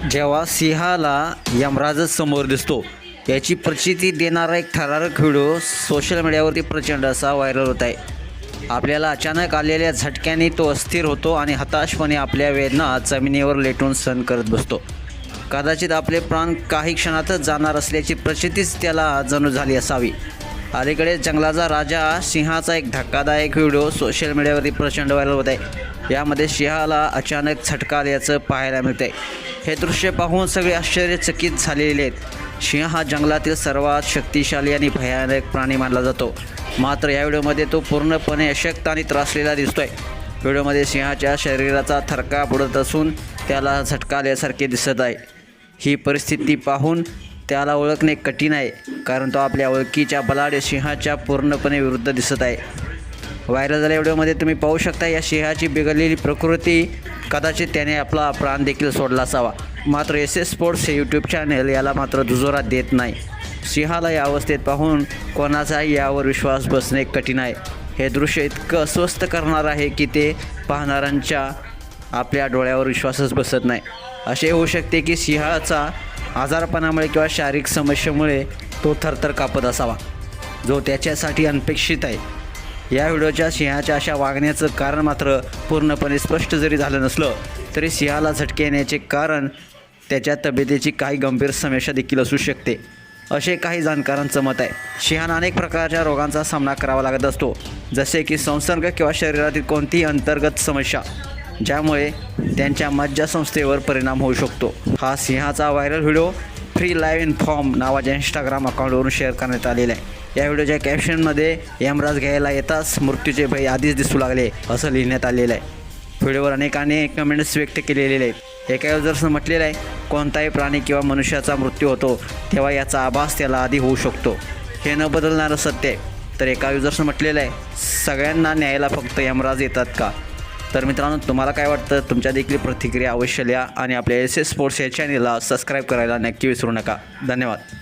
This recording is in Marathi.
जेव्हा सिंहाला यमराजच समोर दिसतो याची प्रचिती देणारा एक थरारक व्हिडिओ सोशल मीडियावरती प्रचंड असा व्हायरल होत आहे। आपल्याला अचानक आलेल्या झटक्याने तो अस्थिर होतो आणि हताशपणे आपल्या वेदना जमिनीवर लेटून सहन करत बसतो। कदाचित आपले प्राण काही क्षणातच जाणार असल्याची प्रचितीच त्याला जणू झाली असावी। अलीकडे जंगलाचा राजा सिंहाचा एक धक्कादायक व्हिडिओ सोशल मीडियावरती प्रचंड व्हायरल होत आहे। यामध्ये सिंहाला अचानक झटका आल्याचं पाहायला मिळतंय। हे दृश्य पाहून सगळे आश्चर्यचकित झालेले आहेत। सिंह हा जंगलातील सर्वात शक्तिशाली आणि भयानक प्राणी मानला जातो, मात्र या व्हिडिओमध्ये तो पूर्णपणे अशक्त आणि त्रासलेला दिसतोय। व्हिडिओमध्ये सिंहाच्या शरीराचा थरकाप उडत असून त्याला झटका आल्यासारखे दिसत आहे। ही परिस्थिती पाहून त्याला ओळखणे कठीण आहे, कारण तो आपल्या ओळखीच्या बलाढ्य सिंहाच्या पूर्णपणे विरुद्ध दिसत आहे। व्हायरल झालेल्या व्हिडिओमध्ये तुम्ही पाहू शकता या सिंहाची बिघडलेली प्रकृती, कदाचित त्याने आपला प्राण देखील सोडला असावा। मात्र SS स्पोर्ट्स हे यूट्यूब चॅनल याला मात्र दुजोरा देत नाही। सिंहाला या अवस्थेत पाहून कोणाचाही यावर विश्वास बसणे कठीण आहे। हे दृश्य इतकं अस्वस्थ करणार आहे की ते पाहणाऱ्यांच्या आपल्या डोळ्यावर विश्वासच बसत नाही। असे होऊ शकते की सिंहाचा आजारपणामुळे किंवा शारीरिक समस्येमुळे तो थरथर कापत असावा, जो त्याच्यासाठी अनपेक्षित आहे। या व्हिडिओच्या सिंहाच्या अशा वागण्याचं कारण मात्र पूर्णपणे स्पष्ट जरी झालं नसलं तरी सिंहाला झटके येण्याचे कारण त्याच्या तब्येतीची काही गंभीर समस्या देखील असू शकते, असे काही जाणकारांचं मत आहे। सिंहाला अनेक प्रकारच्या रोगांचा सामना करावा लागत असतो, जसे की संसर्ग किंवा शरीरातील कोणतीही अंतर्गत समस्या, ज्यामुळे त्यांच्या मज्जासंस्थेवर परिणाम होऊ शकतो। हा सिंहाचा viral video free live in form नावाच्या इंस्टाग्राम अकाउंटवरून शेअर करण्यात आलेला आहे। या व्हिडिओच्या कॅप्शनमध्ये यमराज घ्यायला येताच मृत्यूचे भय आधीच दिसू लागले असं लिहिण्यात आलेलं आहे। व्हिडिओवर अनेकांनी कमेंट्स व्यक्त केलेले आहेत। एका युजर्सनं म्हटलेलं आहे, कोणताही प्राणी किंवा मनुष्याचा मृत्यू होतो तेव्हा याचा आभास त्याला आधी होऊ शकतो, हे न बदलणारं सत्य आहे। तर एका युजर्सनं म्हटलेलं आहे, सगळ्यांना न्यायला फक्त यमराज येतात का? तर मित्रांनो, तुम्हाला काय वाटतं? तुमच्या देखील प्रतिक्रिया अवश्य लिहा आणि आपल्या SS स्पोर्ट्स या चॅनलला सबस्क्राईब करायला नक्की विसरू नका। धन्यवाद।